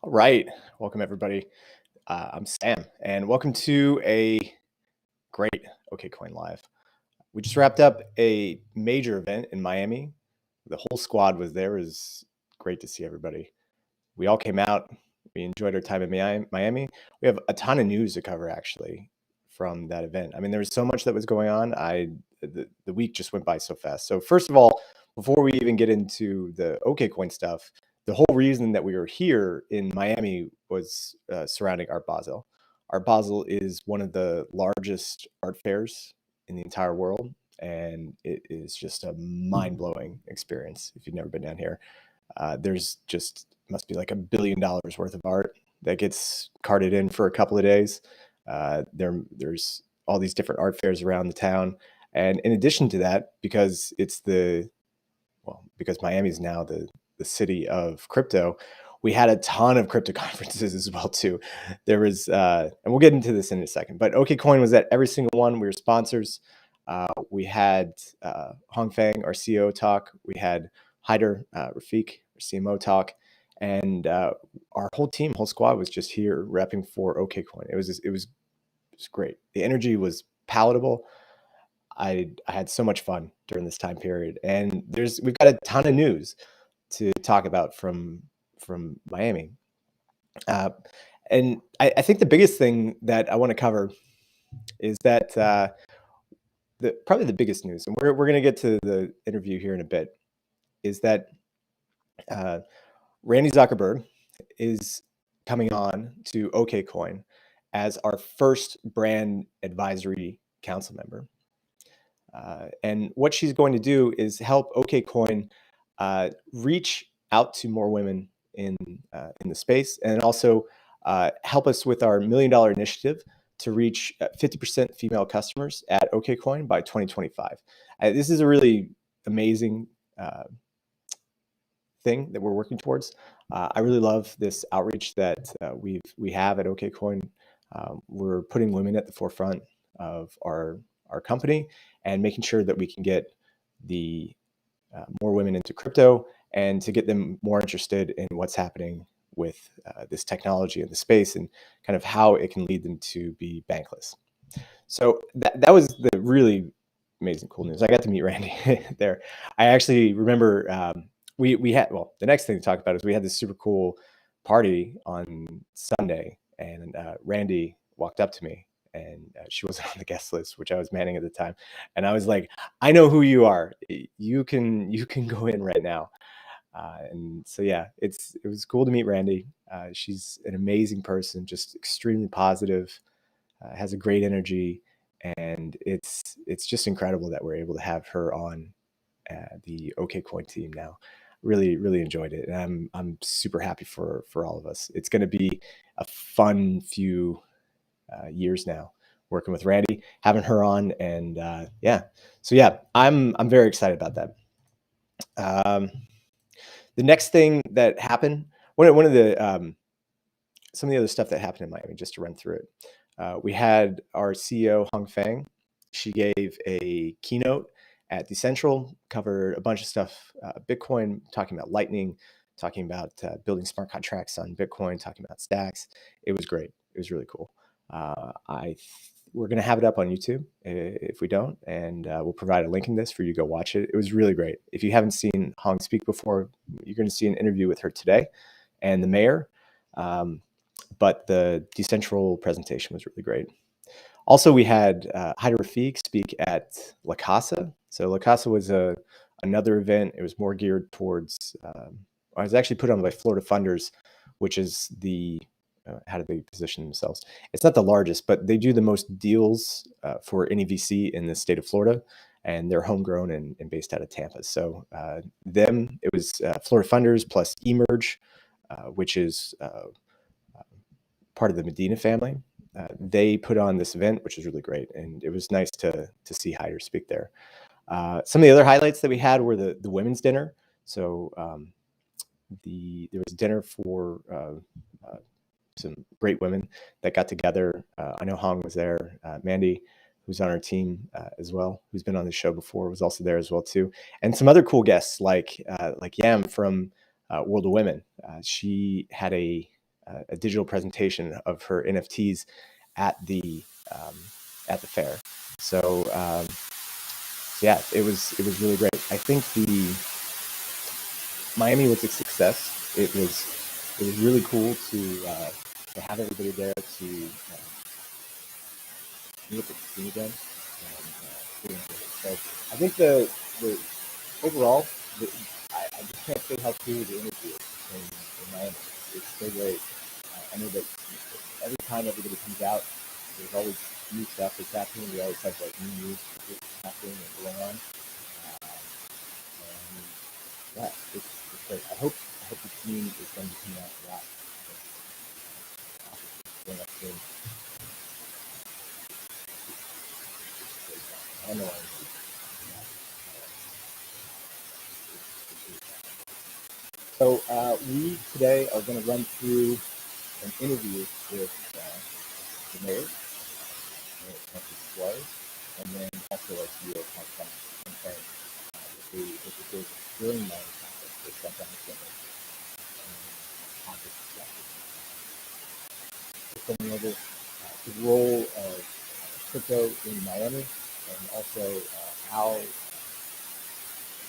All right. Welcome, everybody. I'm Sam, and welcome to a great Okcoin Live. We just wrapped up a major event in Miami. The whole squad was there. It was great to see everybody. We all came out. We enjoyed our time in Miami. We have a ton of news to cover, actually, from that event. I mean, there was so much that was going on. The week just went by so fast. So first of all, before we even get into the Okcoin stuff, the whole reason that we were here in Miami was surrounding Art Basel. Art Basel is one of the largest art fairs in the entire world, and it is just a mind-blowing experience if you've never been down here. There's just must be like $1 billion worth of art that gets carted in for a couple of days. There's all these different art fairs around the town, and in addition to that, because Miami is now the city of crypto, we had a ton of crypto conferences as well too. There was, and we'll get into this in a second, but Okcoin was at every single one. We were sponsors. We had Hong Feng, our CEO, talk. We had Haider Rafiq, our CMO, talk, and our whole team, whole squad was just here repping for Okcoin. It was great. The energy was palatable. I had so much fun during this time period, and we've got a ton of news to talk about from Miami. And I think the biggest thing that I want to cover is that probably the biggest news, and we're going to get to the interview here in a bit, is that Randy Zuckerberg is coming on to Okcoin as our first brand advisory council member. And what she's going to do is help Okcoin reach out to more women in the space, and also help us with our $1 million initiative to reach 50% female customers at Okcoin by 2025. This is a really amazing thing that we're working towards. I really love this outreach that we have at Okcoin. We're putting women at the forefront of our company and making sure that we can get the more women into crypto and to get them more interested in what's happening with this technology in the space and kind of how it can lead them to be bankless. So that was the really amazing cool news. I got to meet Randy there. I actually remember we had, well, the next thing to talk about is we had this super cool party on Sunday, and Randy walked up to me, and she wasn't on the guest list, which I was manning at the time. And I was like, I know who you are. You can go in right now. And so, yeah, it was cool to meet Randy. She's an amazing person, just extremely positive, has a great energy. And it's just incredible that we're able to have her on the Okcoin team now. Really, really enjoyed it. And I'm super happy for all of us. It's going to be a fun few years now working with Randy, having her on, and I'm very excited about that. The next thing that happened, one of the some of the other stuff that happened in Miami, just to run through it, we had our CEO Hong Feng. She gave a keynote at Decentral, covered a bunch of stuff, Bitcoin, talking about Lightning, talking about building smart contracts on Bitcoin, talking about stacks. It was great. It was really cool. We're going to have it up on YouTube if we don't, and we'll provide a link in this for you to go watch it. It was really great. If you haven't seen Hong speak before, you're going to see an interview with her today and the mayor. But the Decentral presentation was really great. Also, we had Haider Rafiq speak at La Casa. So La Casa was another event. It was more geared towards, I was actually put on by Florida Funders, which is the, how do they position themselves? It's not the largest, but they do the most deals for any VC in the state of Florida, and they're homegrown and based out of Tampa. So it was Florida Funders plus Emerge, which is part of the Medina family. They put on this event, which was really great, and it was nice to see Haider speak there. Some of the other highlights that we had were the women's dinner. So there was dinner for some great women that got together. I know Hong was there. Mandy, who's on our team as well, who's been on the show before, was also there as well too. And some other cool guests like Yam from World of Women. She had a a digital presentation of her NFTs at the fair. So yeah, it was really great. I think the Miami was a success. It was really cool to have everybody there to look at the scene again. And, so I think the overall, I just can't say how cool the interview is in Miami. It's so great. I know that every time everybody comes out, there's always new stuff that's happening. We always have like new news that's happening and going on. And yeah, it's great. I hope the team is going to be coming out a lot. Going up soon. I don't know. So we today are going to run through an interview with the mayor, Suarez, and then also our CEO, Okcoin, with the big during my conference, the sometimes going over the role of crypto in Miami, and also how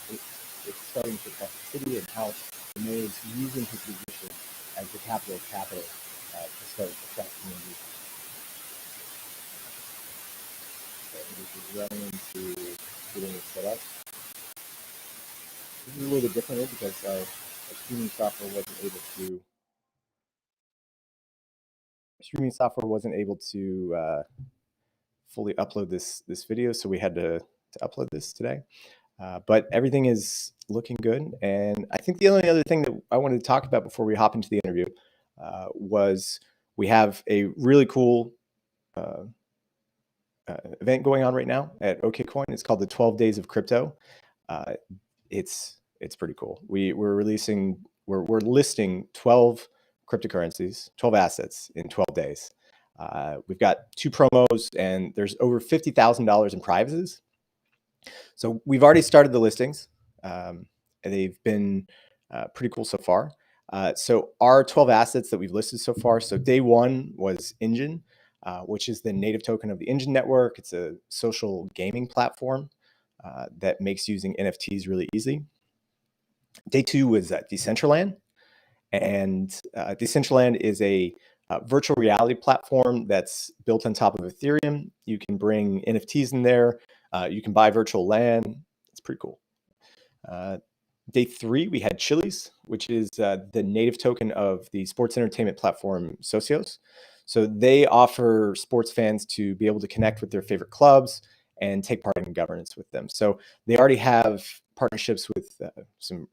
it's starting to affect the city, and how the mayor is using his position as the capital of capital to start attracting community. This is running into getting it set up. This is a little bit different because our streaming software wasn't able to fully upload this video, so we had to upload this today. But everything is looking good, and I think the only other thing that I wanted to talk about before we hop into the interview was we have a really cool event going on right now at Okcoin. It's called the 12 Days of Crypto. It's pretty cool. We're listing 12 cryptocurrencies, 12 assets in 12 days. We've got 2 promos, and there's over $50,000 in prizes. So we've already started the listings, and they've been pretty cool so far. So our 12 assets that we've listed so far. So day 1 was Engine, which is the native token of the Engine network. It's a social gaming platform that makes using NFTs really easy. Day 2 was Decentraland, and Decentraland is a virtual reality platform that's built on top of Ethereum. You can bring NFTs in there. You can buy virtual land. It's pretty cool. Day 3, we had Chili's, which is the native token of the sports entertainment platform Socios. So they offer sports fans to be able to connect with their favorite clubs and take part in governance with them. So they already have partnerships with some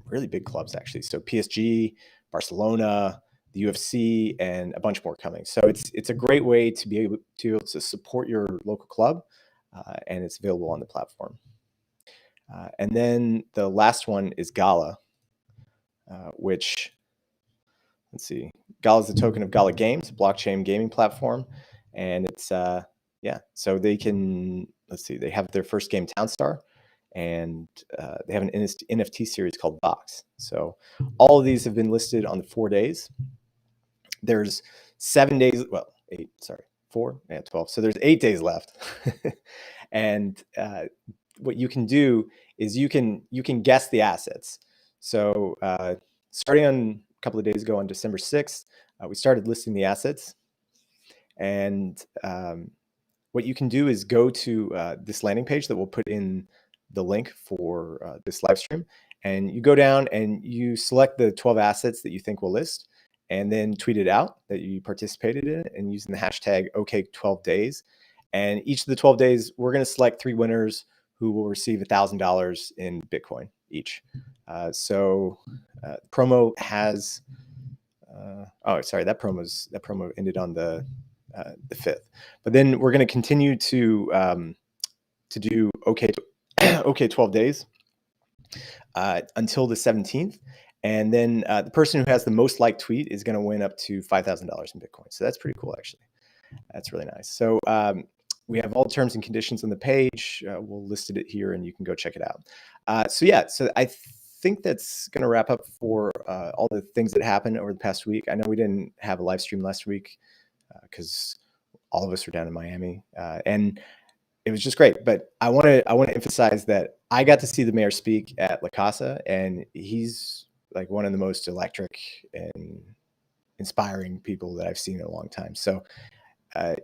really big clubs, actually. So PSG, Barcelona, the UFC, and a bunch more coming. So it's a great way to be able to support your local club, and it's available on the platform. And then the last one is Gala, which, let's see, Gala is the token of Gala Games, a blockchain gaming platform. And it's, yeah, so they can, let's see, they have their first game, Townstar, and they have an NFT series called Box. So all of these have been listed on the 4 days. There's 7 days, well, 8, sorry, 4, yeah, 12. So there's 8 days left. And what you can do is you can guess the assets. So starting on a couple of days ago on December 6th, we started listing the assets. And what you can do is go to this landing page that we'll put in the link for this live stream. And you go down and you select the 12 assets that you think will list, and then tweet it out that you participated in it, and using the hashtag OK12days. And each of the 12 days, we're going to select 3 winners who will receive $1,000 in Bitcoin each. So promo has, oh, sorry, that promo ended on the 5th. But then we're going to continue to do OK 12 days until the 17th. And then the person who has the most liked tweet is going to win up to $5,000 in Bitcoin. So that's pretty cool, actually. That's really nice. So we have all terms and conditions on the page. We'll list it here, and you can go check it out. So yeah, so I think that's going to wrap up for all the things that happened over the past week. I know we didn't have a live stream last week because all of us were down in Miami, and it was just great. But I want to emphasize that I got to see the mayor speak at La Casa, and he's like one of the most electric and inspiring people that I've seen in a long time. So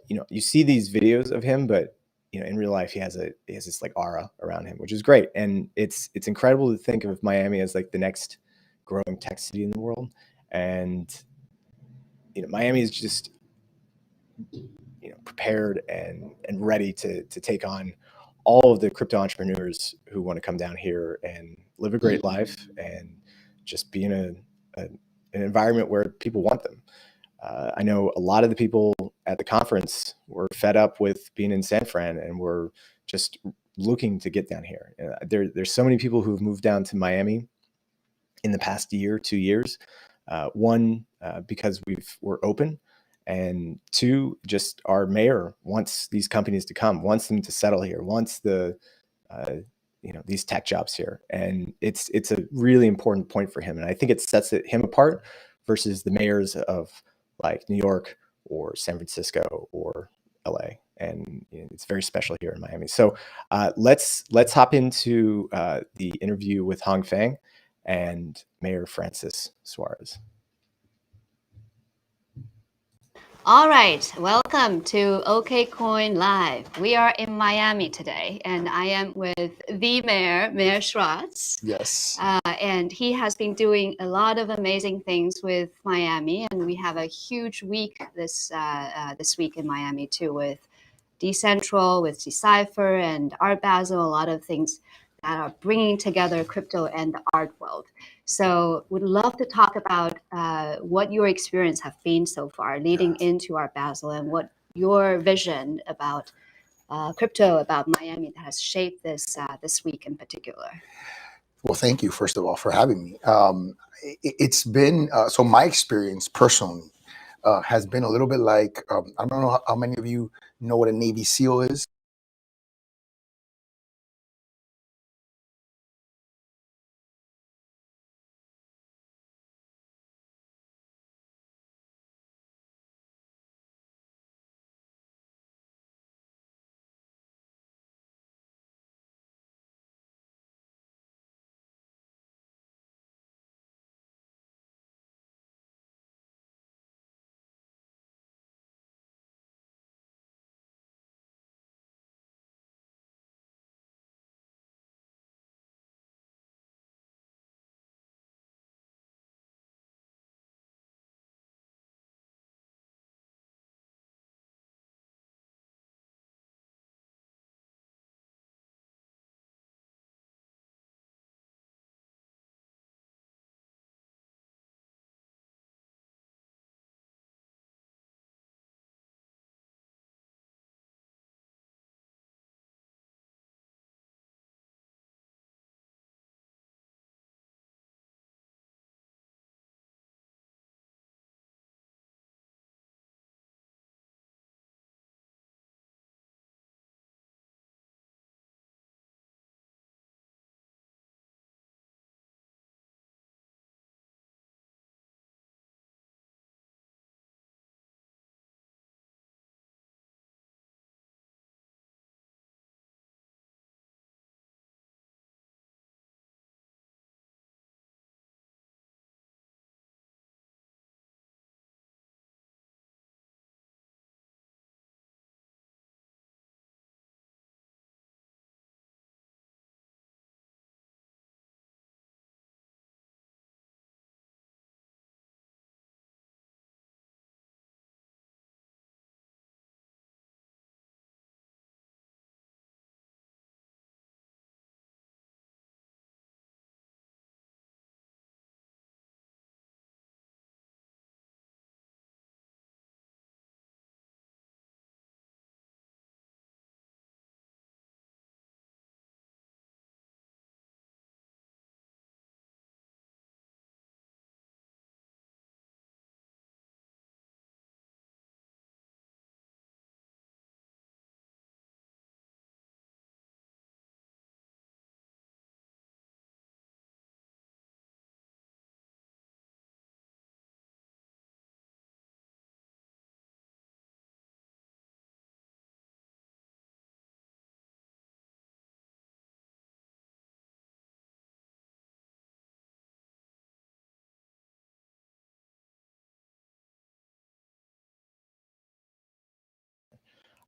you see these videos of him, but in real life, he has this like aura around him, which is great. And it's incredible to think of Miami as like the next growing tech city in the world. And Miami is just prepared and ready to take on all of the crypto entrepreneurs who want to come down here and live a great life and just be in an environment where people want them. I know a lot of the people at the conference were fed up with being in San Fran and were just looking to get down here. There's so many people who've moved down to Miami in the past year, 2 years. One, because we're open, and two, just our mayor wants these companies to come, wants them to settle here, wants these tech jobs here, and it's a really important point for him, and I think it sets him apart versus the mayors of like New York or San Francisco or LA, and it's very special here in Miami. So let's hop into the interview with Hong Feng and Mayor Francis Suarez. All right, welcome to Okcoin Live. We are in Miami today, and I am with the Mayor Suarez. Yes. And he has been doing a lot of amazing things with Miami, and we have a huge week this week in Miami too, with Decentral, with Decipher, and Art Basel, a lot of things that are bringing together crypto and the art world. So would love to talk about what your experience have been so far leading into Art Basel and what your vision about crypto, about Miami that has shaped this week in particular. Well, thank you, first of all, for having me. It's been, so my experience personally has been a little bit like, I don't know how many of you know what a Navy SEAL is.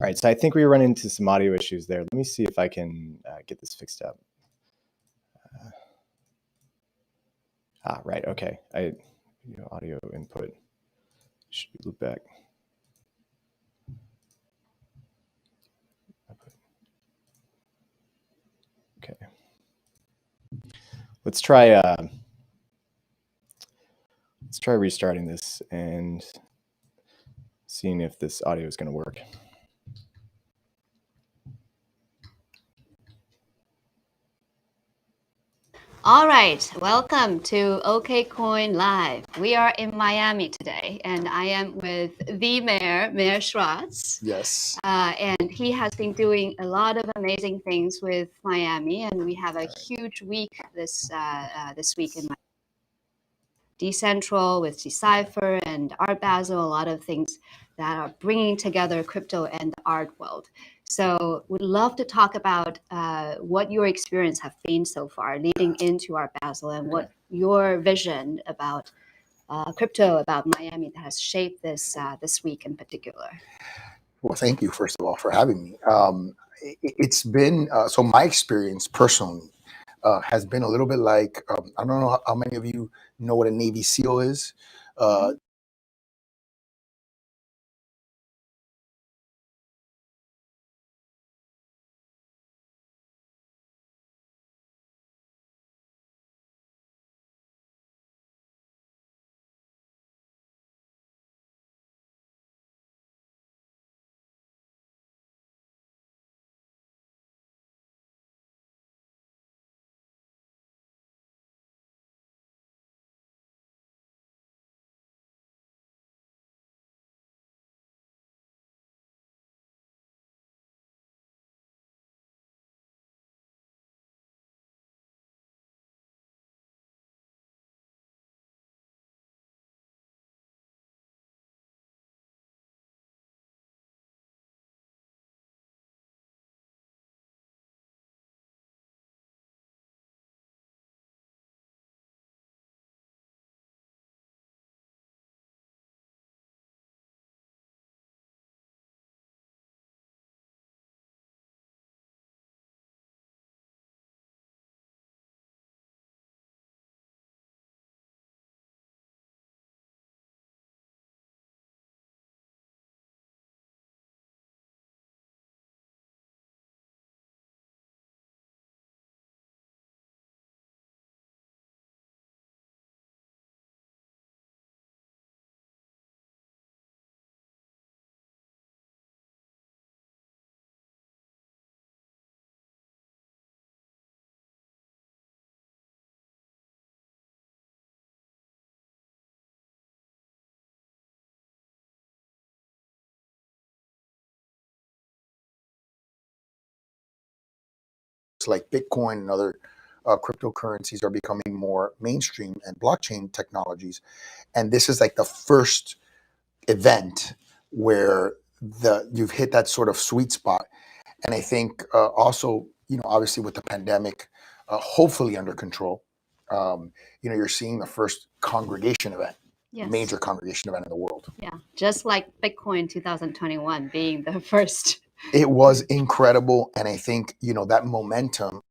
All right, so I think we run into some audio issues there. Let me see if I can get this fixed up. Right, okay. Audio input should be loop back. Okay. Let's try restarting this and seeing if this audio is going to work. All right, welcome to Okcoin Live. We are in Miami today, and I am with the Mayor Schwartz. Yes. And he has been doing a lot of amazing things with Miami, and we have a huge week this week in Miami. Decentral with Decipher and Art Basel, a lot of things that are bringing together crypto and the art world. So we'd love to talk about what your experience have been so far leading into Art Basel and what your vision about crypto, about Miami that has shaped this week in particular. Well, thank you, first of all, for having me. It's been, so my experience personally has been a little bit like, I don't know how many of you know what a Navy SEAL is. Like Bitcoin and other cryptocurrencies are becoming more mainstream and blockchain technologies. And this is like the first event where you've hit that sort of sweet spot. And I think also, obviously with the pandemic, hopefully under control, you're seeing the first congregation event, Yes. major congregation event in the world. Yeah, just like Bitcoin 2021 being the first. It was incredible. And I think, that momentum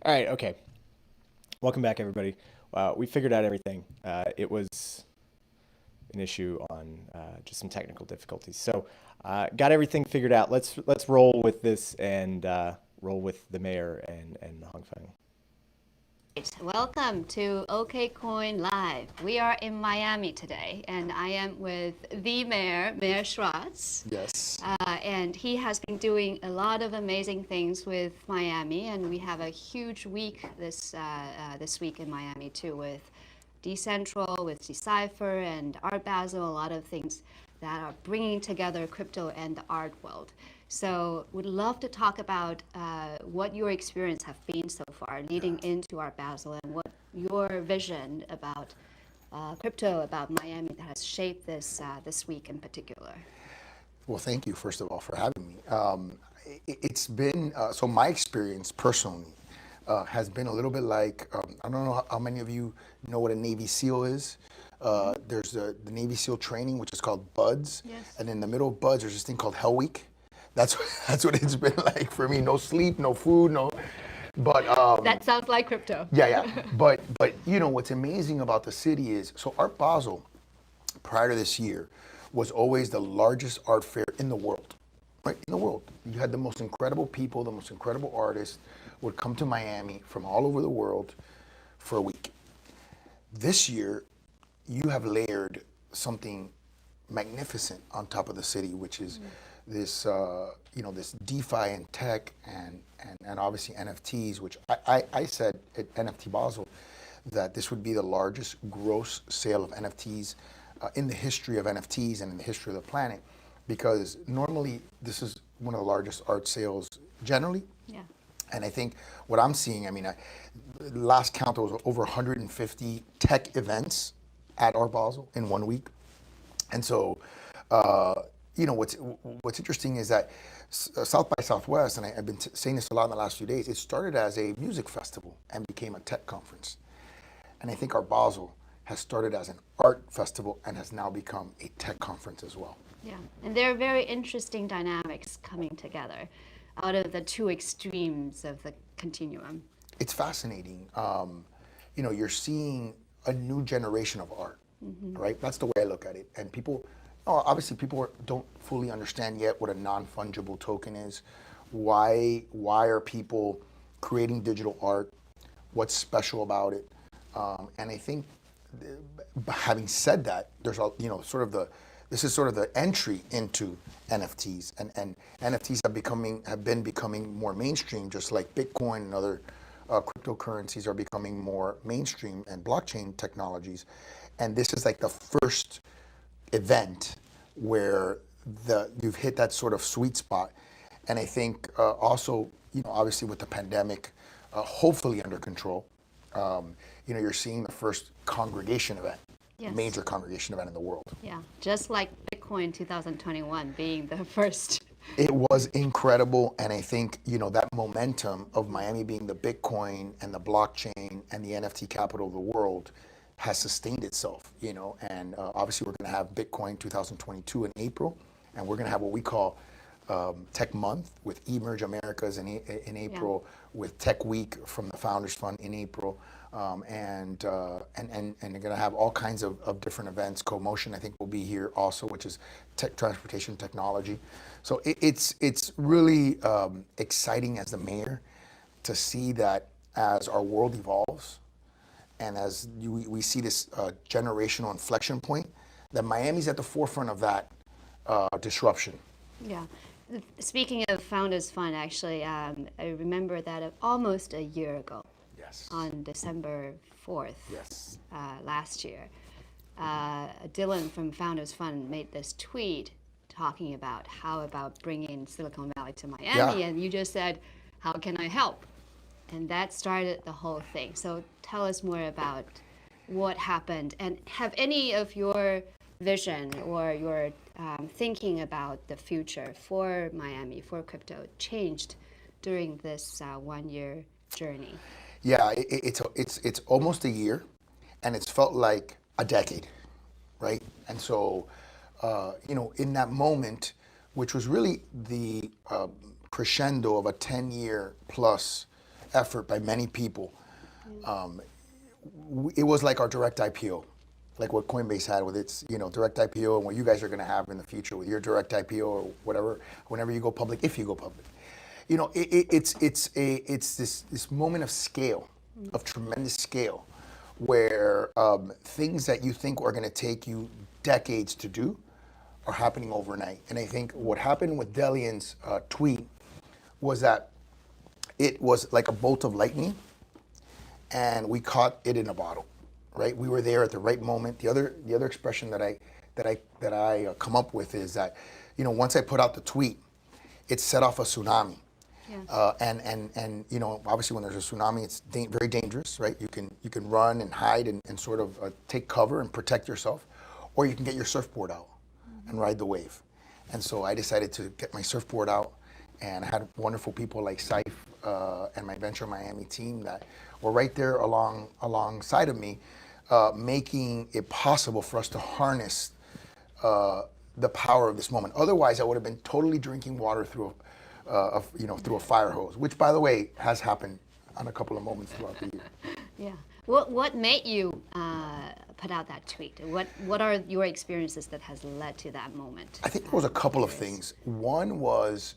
All right, okay. Welcome back, everybody. We figured out everything. It was an issue on just some technical difficulties. So got everything figured out. Let's roll with this and roll with the mayor and the Hongfeng. Welcome to Okcoin Live. We are in Miami today, and I am with the mayor, Mayor Suarez. Yes. And he has been doing a lot of amazing things with Miami, and we have a huge week this week in Miami too, with Decentral, with Decipher, and Art Basel, a lot of things that are bringing together crypto and the art world. So would love to talk about what your experience have been so far leading into Art Basel, and what your vision about crypto, about Miami, that has shaped this week in particular. Well, thank you, first of all, for having me. It's been, so my experience personally has been a little bit like, I don't know how many of you know what a Navy SEAL is. There's the Navy SEAL training, which is called BUDS. Yes. And in the middle of BUDS, there's this thing called Hell Week. That's what it's been like for me. No sleep, no food, but That sounds like crypto. yeah. But you know what's amazing about the city is, so Art Basel, prior to this year, was always the largest art fair in the world, right? In the world. You had the most incredible people, the most incredible artists would come to Miami from all over the world for a week. This year, you have layered something magnificent on top of the city, which is this, this DeFi and tech and obviously NFTs, which I said at NFT Basel that this would be the largest gross sale of NFTs in the history of NFTs and in the history of the planet, because normally this is one of the largest art sales generally. Yeah. And I think what I'm seeing, I mean, last count there was over 150 tech events at Art Basel in 1 week. And so, what's interesting is that South by Southwest, and I've been saying this a lot in the last few days, it started as a music festival and became a tech conference. And I think Art Basel has started as an art festival and has now become a tech conference as well. Yeah, and there are very interesting dynamics coming together out of the two extremes of the continuum. It's fascinating. You're seeing a new generation of art, right? That's the way I look at it. And people don't fully understand yet what a non-fungible token is. Why are people creating digital art? What's special about it? And I think, having said that, there's this is sort of the entry into NFTs, and NFTs have been becoming more mainstream, just like Bitcoin and other cryptocurrencies are becoming more mainstream, and blockchain technologies. And this is like the first event where you've hit that sort of sweet spot. And I think also, obviously with the pandemic, hopefully under control, you're seeing the first congregation event. Yes. Major congregation event in the world. Yeah, just like Bitcoin 2021 being the first. It was incredible, and I think that momentum of Miami being the Bitcoin and the blockchain and the NFT capital of the world has sustained itself. And obviously we're going to have Bitcoin 2022 in April, and we're going to have what we call Tech Month with Emerge Americas in April, with Tech Week from the Founders Fund in April. And they're going to have all kinds of different events. CoMotion, I think, will be here also, which is transportation technology. So it's really exciting as the mayor to see that as our world evolves and as we see this generational inflection point, that Miami's at the forefront of that disruption. Yeah. Speaking of Founders Fund, actually, I remember that almost a year ago. Yes. On December 4th, Yes. Last year, Dylan from Founders Fund made this tweet talking about how about bringing Silicon Valley to Miami, and you just said, how can I help? And that started the whole thing. So tell us more about what happened, and have any of your vision or your thinking about the future for Miami, for crypto, changed during this 1 year journey? Yeah, it's almost a year, and it's felt like a decade, right? And so, in that moment, which was really the crescendo of a 10-year plus effort by many people. It was like our direct IPO, like what Coinbase had with its, direct IPO, and what you guys are going to have in the future with your direct IPO or whatever, whenever you go public, if you go public. It's this moment of scale, of tremendous scale, where things that you think are going to take you decades to do are happening overnight. And I think what happened with Delian's tweet was that it was like a bolt of lightning, and we caught it in a bottle, right? We were there at the right moment. The other expression that I come up with is that, once I put out the tweet, it set off a tsunami. Yes. And obviously when there's a tsunami, it's very dangerous, right? You can run and hide and sort of take cover and protect yourself, or you can get your surfboard out and ride the wave. And so I decided to get my surfboard out, and I had wonderful people like Saif and my Venture Miami team that were right there alongside of me, making it possible for us to harness the power of this moment. Otherwise, I would have been totally drinking water through a fire hose, which, by the way, has happened on a couple of moments throughout the year. Yeah. What made you put out that tweet? What are your experiences that has led to that moment? I think there was a couple of things. One was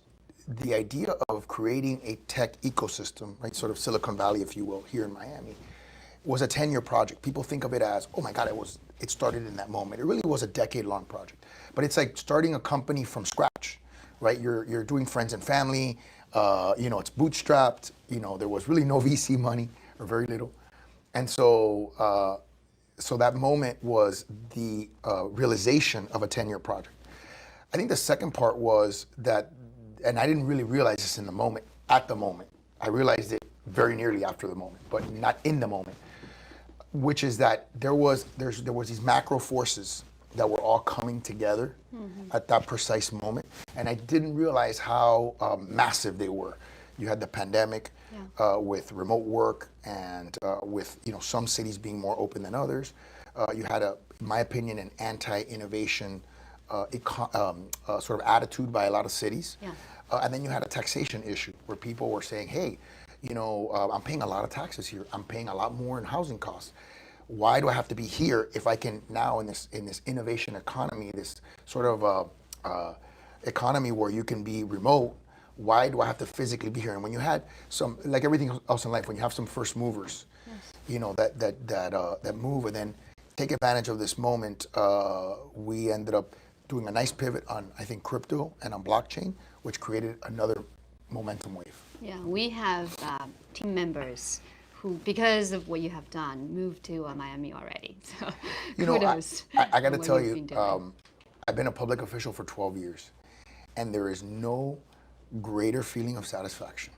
the idea of creating a tech ecosystem, right? Sort of Silicon Valley, if you will, here in Miami, was a 10-year project. People think of it as, oh my God, it started in that moment. It really was a decade-long project. But it's like starting a company from scratch, right? You're doing friends and family. It's bootstrapped. There was really no VC money, or very little. And so that moment was the realization of a 10-year project. I think the second part was that, and I didn't really realize this at the moment. I realized it very nearly after the moment, but not in the moment, which is that there was these macro forces that were all coming together at that precise moment. And I didn't realize how massive they were. You had the pandemic, with remote work, and with some cities being more open than others. You had, in my opinion, an anti-innovation sort of attitude by a lot of cities. Yeah. And then you had a taxation issue where people were saying, hey, I'm paying a lot of taxes here. I'm paying a lot more in housing costs. Why do I have to be here if I can now, in this innovation economy, this sort of economy where you can be remote, why do I have to physically be here? And when you had some, like everything else in life, when you have some first movers, that move and then take advantage of this moment, we ended up doing a nice pivot on, I think, crypto and on blockchain, which created another momentum wave. Yeah, we have team members who, because of what you have done, moved to Miami already. So kudos. I got to for tell what you've you, been doing. I've been a public official for 12 years, and there is no greater feeling of satisfaction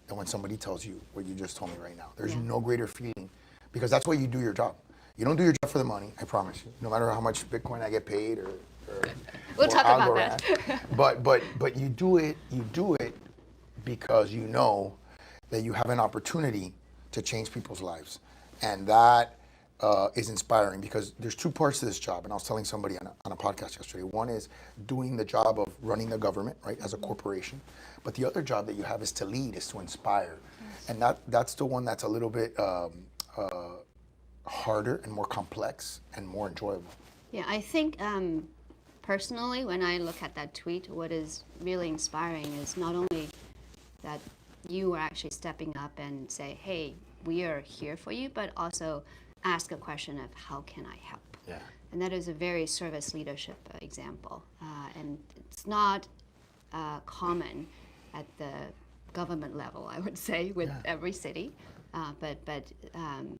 than when somebody tells you what you just told me right now. There's no greater feeling, because that's why you do your job. You don't do your job for the money, I promise you. No matter how much Bitcoin I get paid or We'll talk about that. that. But you do it because you know that you have an opportunity to change people's lives, and that is inspiring, because there's two parts to this job. And I was telling somebody on a podcast yesterday. One is doing the job of running the government, right, as a corporation. But the other job that you have is to lead, is to inspire. Yes. And that's the one that's a little bit harder and more complex and more enjoyable. Yeah, I think personally, when I look at that tweet, what is really inspiring is not only that you are actually stepping up and say, hey, we are here for you, but also ask a question of how can I help? Yeah. And that is a very service leadership example. And it's not common at the government level, I would say, with every city. But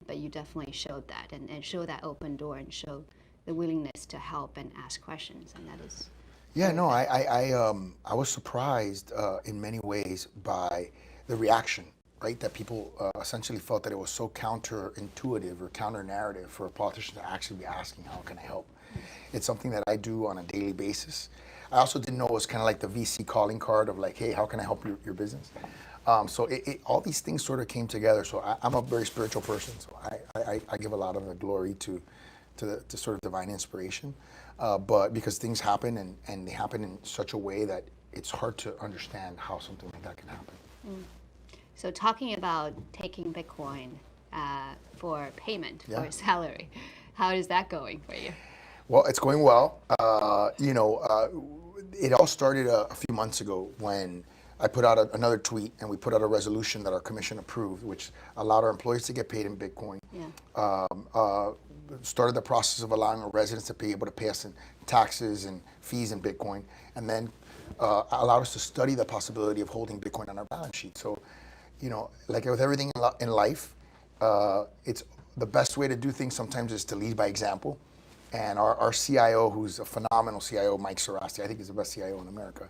you definitely showed that and show that open door and show the willingness to help and ask questions, and that is. Yeah, no, I was surprised in many ways by the reaction, right? That people essentially felt that it was so counterintuitive or counter-narrative for a politician to actually be asking, how can I help? It's something that I do on a daily basis. I also didn't know it was kind of like the VC calling card of like, hey, how can I help your business? So all these things sort of came together. So I'm a very spiritual person, so I give a lot of the glory to sort of divine inspiration. But because things happen and they happen in such a way that it's hard to understand how something like that can happen. So talking about taking Bitcoin for payment Yeah. for salary, how is that going for you? Well, it's going well. It all started a few months ago when I put out another tweet and we put out a resolution that our commission approved, which allowed our employees to get paid in Bitcoin. Yeah. Started the process of allowing our residents to be able to pay us in taxes and fees in Bitcoin, and then allowed us to study the possibility of holding Bitcoin on our balance sheet. So, like with everything in life, it's the best way to do things sometimes is to lead by example. And our CIO, who's a phenomenal CIO, Mike Suarez, I think he's the best CIO in America.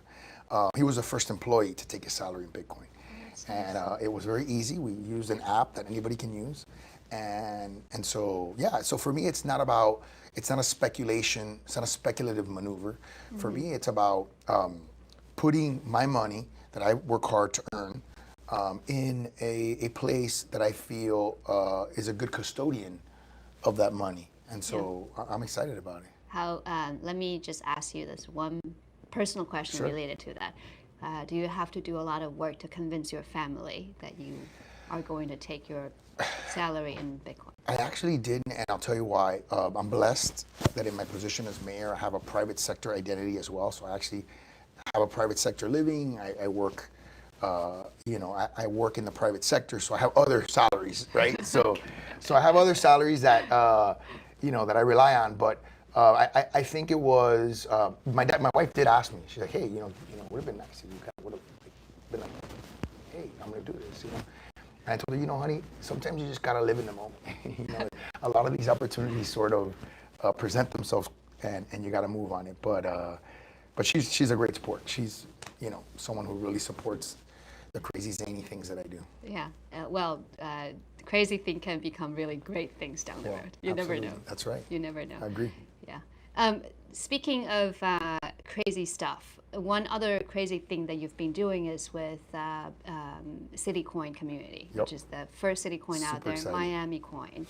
He was the first employee to take his salary in Bitcoin. And it was very easy. We used an app that anybody can use. And so, yeah, so for me, it's not a speculation, it's not a speculative maneuver. For me, it's about putting my money that I work hard to earn in a place that I feel is a good custodian of that money. And so I'm excited about it. How? Let me just ask you this one personal question Sure. related to that. Do you have to do a lot of work to convince your family that you are going to take your salary in Bitcoin? I actually didn't, and I'll tell you why. I'm blessed that in my position as mayor, I have a private sector identity as well. So I actually have a private sector living. I work, I work in the private sector, so I have other salaries, right? So I have other salaries that, that I rely on. But I think it was my wife did ask me. She's like, hey, would have been nice if you kind of would have been like, hey, I'm gonna do this, And I told her, honey, sometimes you just gotta live in the moment. A lot of these opportunities sort of present themselves, and you gotta move on it. But she's a great support. She's someone who really supports the crazy zany things that I do. Yeah. The crazy thing can become really great things down the road. You never know. That's right. You never know. I agree. Yeah. Speaking of crazy stuff, one other crazy thing that you've been doing is with Citicoin community, Yep. which is the first Citicoin out Super there, excited. Miami Coin.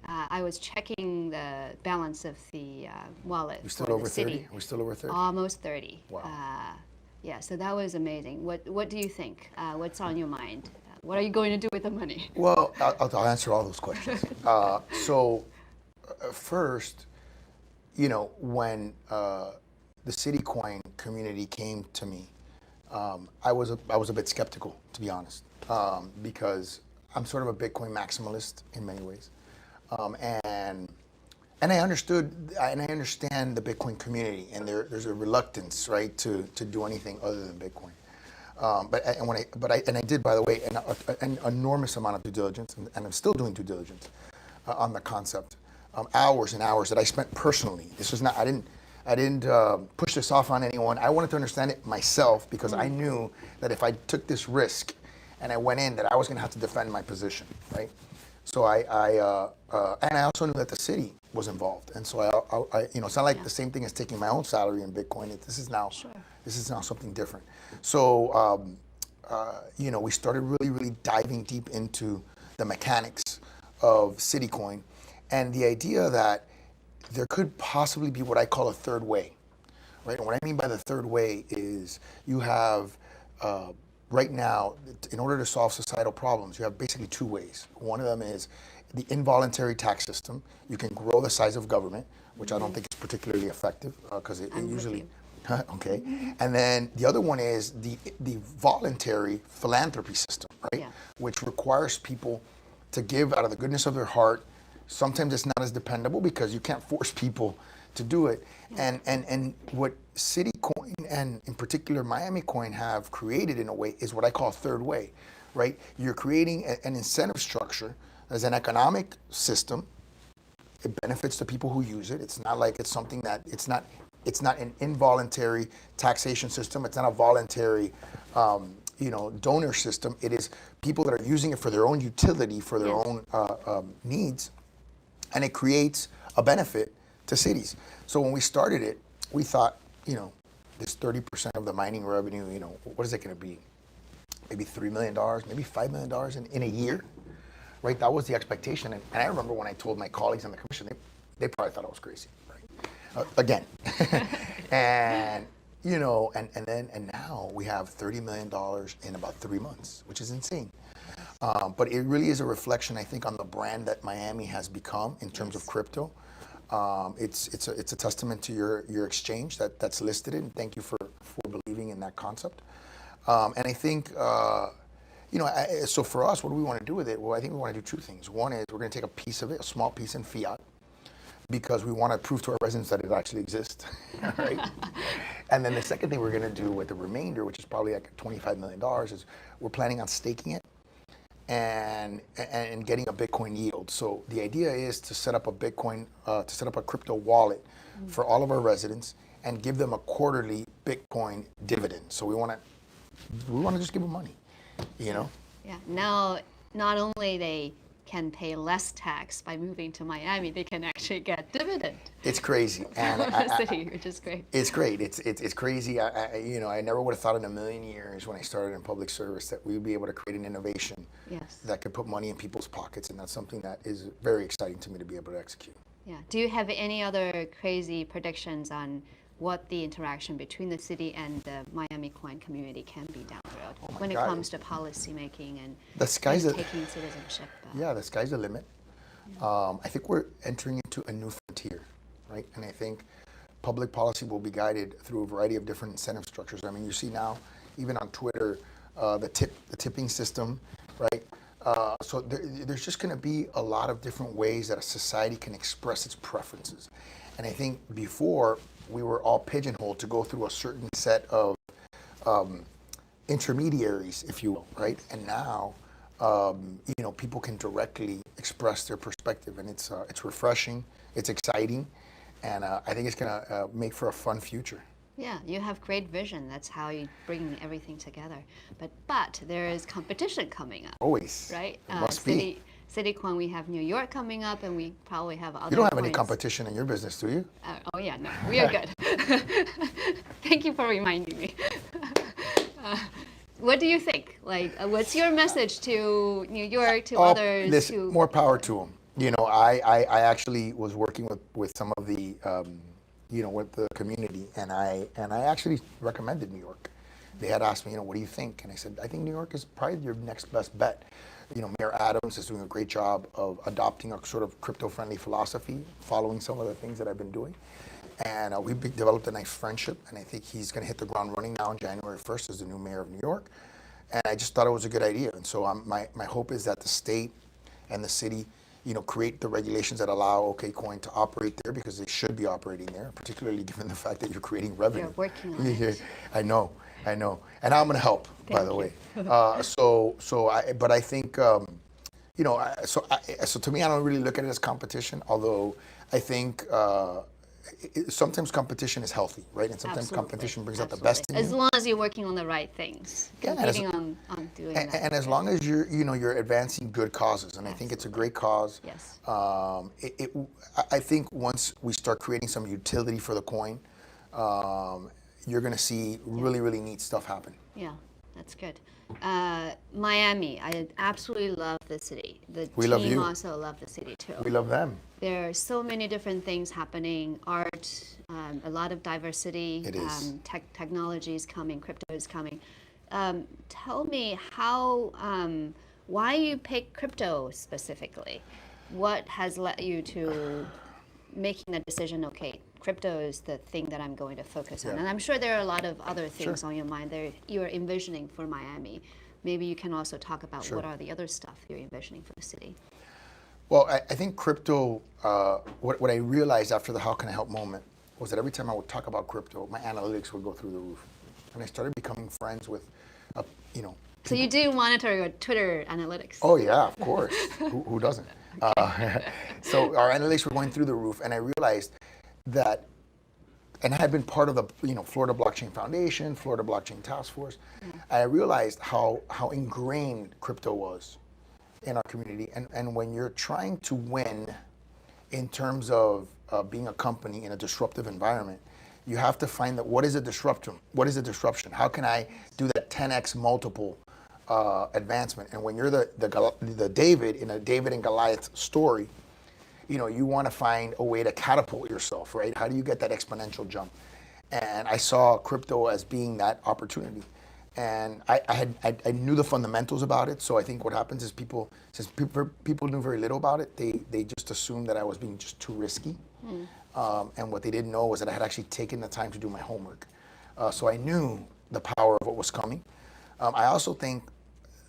I was checking the balance of the wallet We're still for over the city. 30. We're still over 30. Almost 30. Wow. Yeah, so that was amazing. What do you think? What's on your mind? What are you going to do with the money? Well, I'll answer all those questions. First, when the Citicoin community came to me, I was a bit skeptical, to be honest, because I'm sort of a Bitcoin maximalist in many ways, and I understand the Bitcoin community, and there's a reluctance, right, to do anything other than Bitcoin. I did, by the way, an enormous amount of due diligence, and I'm still doing due diligence on the concept. Hours and hours that I spent personally. This was not. I didn't push this off on anyone. I wanted to understand it myself because I knew that if I took this risk and I went in, that I was going to have to defend my position, right? So and I also knew that the city was involved, and so it's not like the same thing as taking my own salary in Bitcoin. This is now something different. So we started really diving deep into the mechanics of Citicoin, and the idea that there could possibly be what I call a third way, right? And what I mean by the third way is you have right now, in order to solve societal problems, you have basically two ways. One of them is the involuntary tax system. You can grow the size of government, which I don't think is particularly effective because it usually, okay. And then the other one is the voluntary philanthropy system, right? Yeah. Which requires people to give out of the goodness of their heart. Sometimes it's not as dependable because you can't force people to do it. Yeah. And what Citicoin and in particular Miami Coin have created in a way is what I call a third way, right? You're creating an incentive structure as an economic system. It benefits the people who use it. It's not like it's something that it's not an involuntary taxation system. It's not a voluntary donor system. It is people that are using it for their own utility, for their own needs, and it creates a benefit to cities. So when we started it, we thought, this 30% of the mining revenue, what is it going to be? Maybe $3 million, maybe $5 million in a year, right? That was the expectation. And I remember when I told my colleagues on the commission, they probably thought I was crazy, right? Again. And now we have $30 million in about 3 months, which is insane. But it really is a reflection, I think, on the brand that Miami has become in terms of crypto. It's a testament to your exchange that's listed it, and thank you for believing in that concept. And I think, so for us, what do we want to do with it? Well, I think we want to do two things. One is we're going to take a piece of it, a small piece in fiat, because we want to prove to our residents that it actually exists, right? And then the second thing we're going to do with the remainder, which is probably like $25 million, is we're planning on staking it and getting a Bitcoin yield. So the idea is to set up a crypto wallet for all of our residents and give them a quarterly Bitcoin dividend. So we want to just give them money, you know? Yeah. Now, not only they can pay less tax by moving to Miami, they can actually get dividend. It's crazy, and the city, which is great. It's great. It's crazy. I never would have thought in a million years when I started in public service that we'd be able to create an innovation that could put money in people's pockets, and that's something that is very exciting to me to be able to execute. Yeah. Do you have any other crazy predictions on what the interaction between the city and the Miami coin community can be down the road when it comes to policy making and taking citizenship? Yeah, the sky's the limit. I think we're entering into a new frontier, right? And I think public policy will be guided through a variety of different incentive structures. I mean, you see now, even on Twitter, the tipping system, right? So there's just going to be a lot of different ways that a society can express its preferences. And I think before, we were all pigeonholed to go through a certain set of intermediaries, if you will, right? And now, people can directly express their perspective, and it's refreshing, it's exciting, and I think it's going to make for a fun future. Yeah, you have great vision. That's how you bring everything together. But there is competition coming up. Always. Right? It must be. CityCoin, we have New York coming up, and we probably have other You don't have coins. any competition in your business, do you? Oh yeah, no, we are good. Thank you for reminding me. What do you think? Like, what's your message to New York, to others? Listen, more power to them. You know, I actually was working with some of the, with the community, and I actually recommended New York. They had asked me, what do you think? And I said, I think New York is probably your next best bet. Mayor Adams is doing a great job of adopting a sort of crypto-friendly philosophy, following some of the things that I've been doing. And we've developed a nice friendship, and I think he's going to hit the ground running now on January 1st as the new mayor of New York. And I just thought it was a good idea. And so my hope is that the state and the city, create the regulations that allow Okcoin to operate there, because they should be operating there, particularly given the fact that you're creating revenue. You're working on it. I know. And I'm going to help, by the way. But I think, so to me, I don't really look at it as competition, although I think sometimes competition is healthy, right? And sometimes competition brings out the best in you. As long as you're working on the right things, competing on doing that. And as long as you're advancing good causes, and I think it's a great cause. Yes. I think once we start creating some utility for the coin, you're going to see really, really neat stuff happen. Yeah, that's good. Miami, I absolutely love the city. We love you. Also love the city too. We love them. There are so many different things happening. Art, a lot of diversity. It is. Technology is coming. Crypto is coming. Tell me why you pick crypto specifically. What has led you to making the decision? Okay, crypto is the thing that I'm going to focus on. And I'm sure there are a lot of other things on your mind that you're envisioning for Miami. Maybe you can also talk about what are the other stuff you're envisioning for the city. Well, I think crypto, what I realized after the How Can I Help moment was that every time I would talk about crypto, my analytics would go through the roof. And I started becoming friends with, So you do monitor your Twitter analytics? Oh yeah, of course. Who doesn't? So our analytics were going through the roof, and I realized that, and I had been part of the Florida Blockchain Foundation, Florida Blockchain Task Force. I realized how ingrained crypto was in our community, and when you're trying to win in terms of being a company in a disruptive environment, you have to find that what is a disruption? What is a disruption? How can I do that 10x multiple advancement? And when you're the David in a David and Goliath story, you want to find a way to catapult yourself, right? How do you get that exponential jump? And I saw crypto as being that opportunity. And I knew the fundamentals about it. So I think what happens is people, since people knew very little about it, they just assumed that I was being just too risky. And what they didn't know was that I had actually taken the time to do my homework. So I knew the power of what was coming. I also think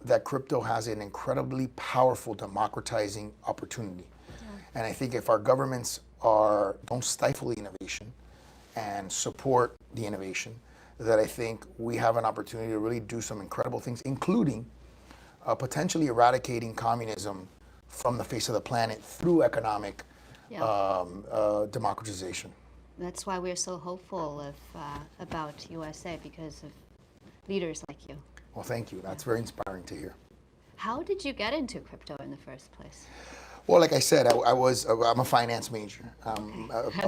that crypto has an incredibly powerful democratizing opportunity. And I think if our governments don't stifle the innovation and support the innovation, that I think we have an opportunity to really do some incredible things, including potentially eradicating communism from the face of the planet through economic democratization. That's why we're so hopeful about USA, because of leaders like you. Well, thank you. That's very inspiring to hear. How did you get into crypto in the first place? Well, like I said, I'm a finance major.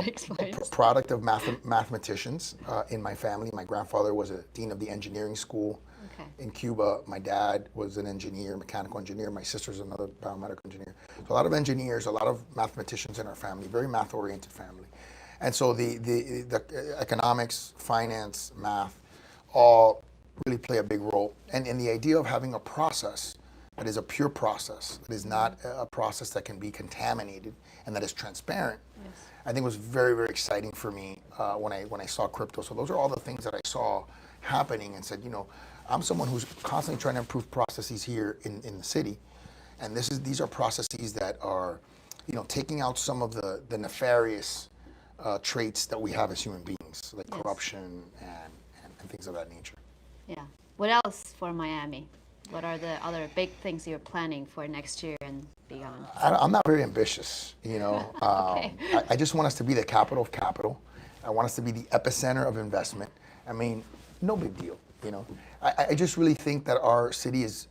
Explains. Product of mathematicians in my family. My grandfather was a dean of the engineering school in Cuba. My dad was an engineer, mechanical engineer. My sister's another biomedical engineer. So a lot of engineers, a lot of mathematicians in our family, very math-oriented family. And so the economics, finance, math, all really play a big role. And the idea of having a process that is a pure process, that is not a process that can be contaminated and that is transparent, I think was very, very exciting for me when I saw crypto. So those are all the things that I saw happening and said, I'm someone who's constantly trying to improve processes here in the city. And these are processes that are, taking out some of the nefarious traits that we have as human beings, like corruption and things of that nature. Yeah. What else for Miami? What are the other big things you're planning for next year and beyond? I'm not very ambitious, Okay. I just want us to be the capital of capital. I want us to be the epicenter of investment. I mean, no big deal, I just really think that our city is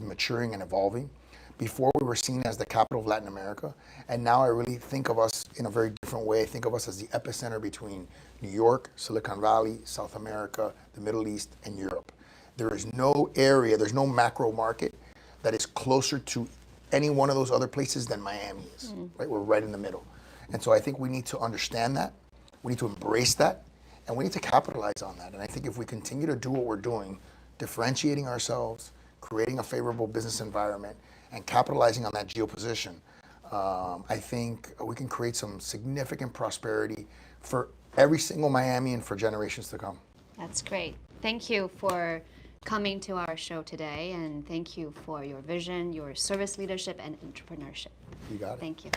maturing and evolving. Before we were seen as the capital of Latin America, and now I really think of us in a very different way. I think of us as the epicenter between New York, Silicon Valley, South America, the Middle East, and Europe. There is no area, there's no macro market that is closer to any one of those other places than Miami is, right? We're right in the middle. And so I think we need to understand that, we need to embrace that, and we need to capitalize on that. And I think if we continue to do what we're doing, differentiating ourselves, creating a favorable business environment, and capitalizing on that geoposition, I think we can create some significant prosperity for every single Miamian for generations to come. That's great. Thank you for coming to our show today, and thank you for your vision, your service leadership, and entrepreneurship. You got it. Thank you.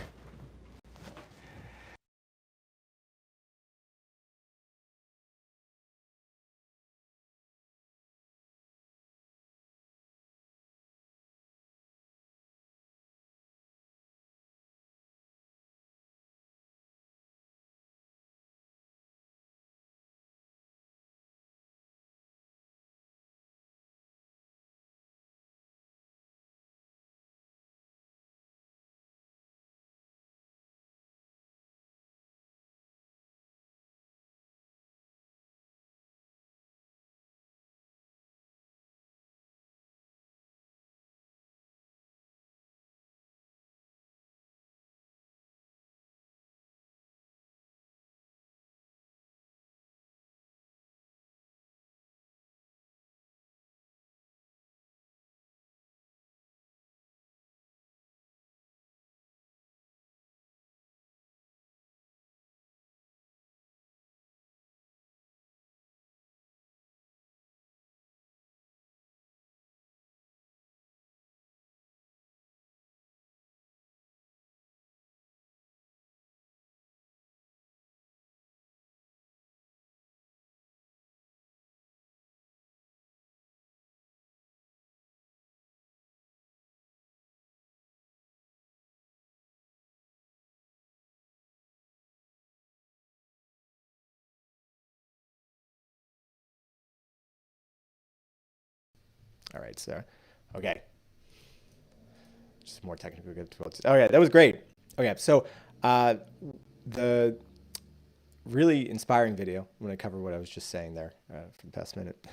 All right, so, okay. Just more technical difficulties. Oh yeah, that was great. Okay, so the really inspiring video, I'm going to cover what I was just saying there for the past minute.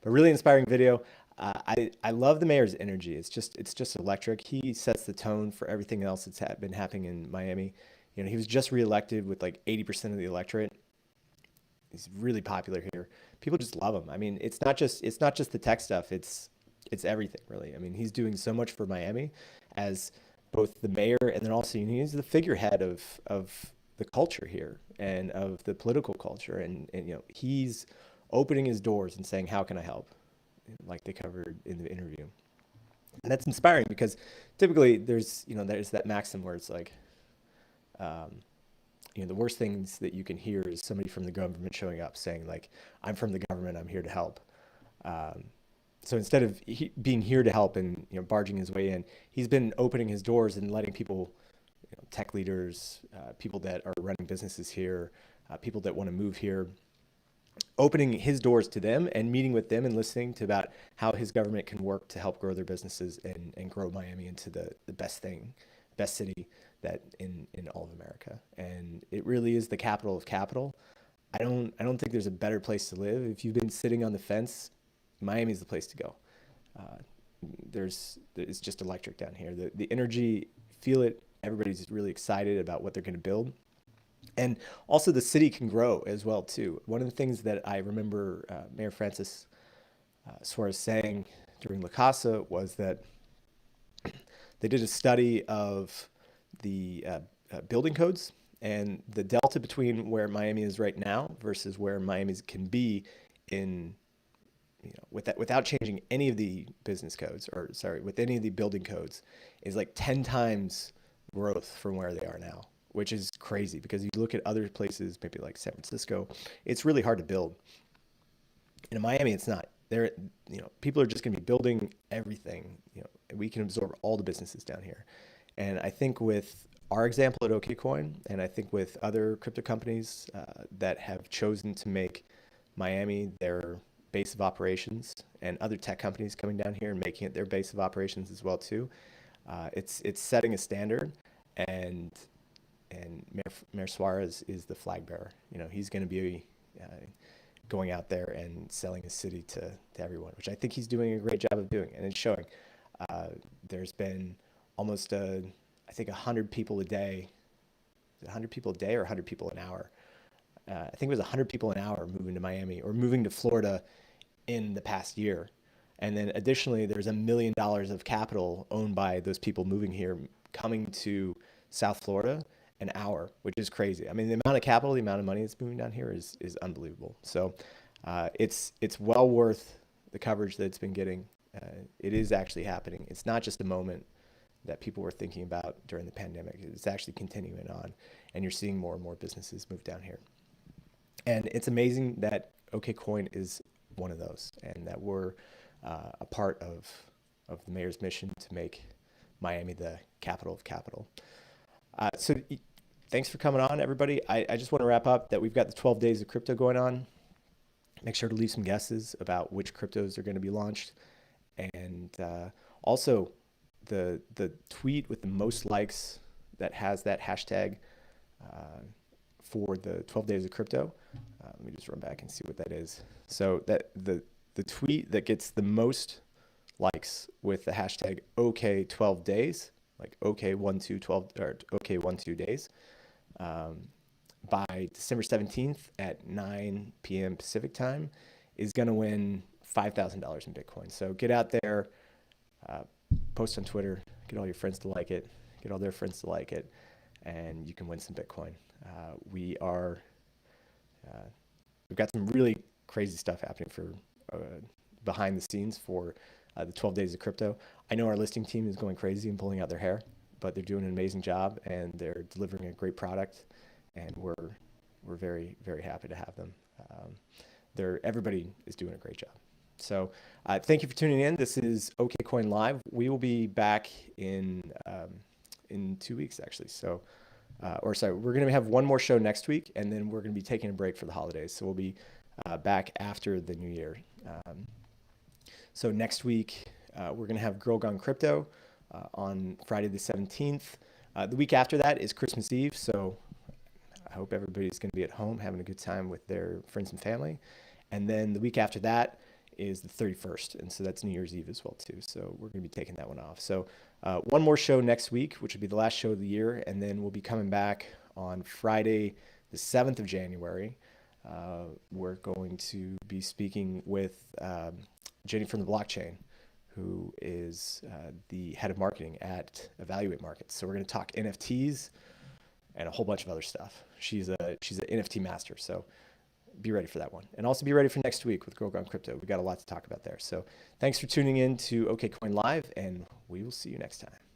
But really inspiring video. I love the mayor's energy. It's just electric. He sets the tone for everything else that's been happening in Miami. He was just reelected with like 80% of the electorate. He's really popular here. people just love him. I mean, it's not just the tech stuff. It's everything really. I mean, he's doing so much for Miami as both the mayor, and then also he's the figurehead of the culture here and of the political culture, and he's opening his doors and saying, how can I help, like they covered in the interview. And that's inspiring because typically there's that maxim where it's like, the worst things that you can hear is somebody from the government showing up saying like, I'm from the government, I'm here to help. So instead of being here to help and barging his way in, he's been opening his doors and letting people, tech leaders, people that are running businesses here, people that want to move here, opening his doors to them and meeting with them and listening to about how his government can work to help grow their businesses and grow Miami into the best city that in all of America. And it really is the capital of capital. I don't think there's a better place to live. If you've been sitting on the fence, Miami's the place to go. It's just electric down here. The energy, feel it. Everybody's really excited about what they're going to build. And also the city can grow as well too. One of the things that I remember Mayor Francis Suarez saying during La Casa was that they did a study of the building codes and the delta between where Miami is right now versus where Miami can be in, without changing any of the business codes, with any of the building codes, is like 10 times growth from where they are now, which is crazy because you look at other places, maybe like San Francisco, it's really hard to build. And in Miami, it's not. There, people are just going to be building everything. We can absorb all the businesses down here. And I think with our example at Okcoin, and I think with other crypto companies that have chosen to make Miami their base of operations, and other tech companies coming down here and making it their base of operations as well too, it's setting a standard. And Mayor Suarez is the flag bearer. He's going to be going out there and selling his city to everyone, which I think he's doing a great job of doing, and it's showing. There's been almost I think 100 people a day. 100 people a day or 100 people an hour? I think it was 100 people an hour moving to Miami or moving to Florida in the past year. And then additionally, there's $1 million of capital owned by those people moving here, coming to South Florida an hour, which is crazy. I mean, the amount of capital, the amount of money that's moving down here is unbelievable. So it's well worth the coverage that it's been getting. It is actually happening. It's not just a moment that people were thinking about during the pandemic. It's actually continuing on, and you're seeing more and more businesses move down here. And it's amazing that Okcoin is one of those, and that we're a part of the mayor's mission to make Miami the capital of capital. So thanks for coming on, everybody. I just want to wrap up that we've got the 12 days of crypto going on. Make sure to leave some guesses about which cryptos are going to be launched. And also the tweet with the most likes that has that hashtag for the 12 days of crypto. Let me just run back and see what that is. So that the tweet that gets the most likes with the hashtag OK12 days, like OK12 or OK12 days, by December 17th at 9 p.m. Pacific time is going to win $5,000 in Bitcoin. So get out there, post on Twitter, get all your friends to like it, get all their friends to like it, and you can win some Bitcoin. We've got some really crazy stuff happening for behind the scenes for the 12 days of crypto. I know our listing team is going crazy and pulling out their hair, but they're doing an amazing job and they're delivering a great product, and we're very, very happy to have them. Everybody is doing a great job. So thank you for tuning in. This is Okcoin Live. We will be back in 2 weeks, actually. So, we're going to have one more show next week, and then we're going to be taking a break for the holidays. So we'll be back after the new year. So next week, we're going to have Girl Gone Crypto on Friday the 17th. The week after that is Christmas Eve. So I hope everybody's going to be at home having a good time with their friends and family. And then the week after that is the 31st. And so that's New Year's Eve as well, too. So we're going to be taking that one off. So one more show next week, which will be the last show of the year. And then we'll be coming back on Friday, the 7th of January. We're going to be speaking with Jenny from the blockchain, who is the head of marketing at Evaluate Markets. So we're going to talk NFTs and a whole bunch of other stuff. She's an NFT master, so be ready for that one. And also be ready for next week with Girl Gone Crypto. We got a lot to talk about there. So thanks for tuning in to Okcoin Live, and we will see you next time.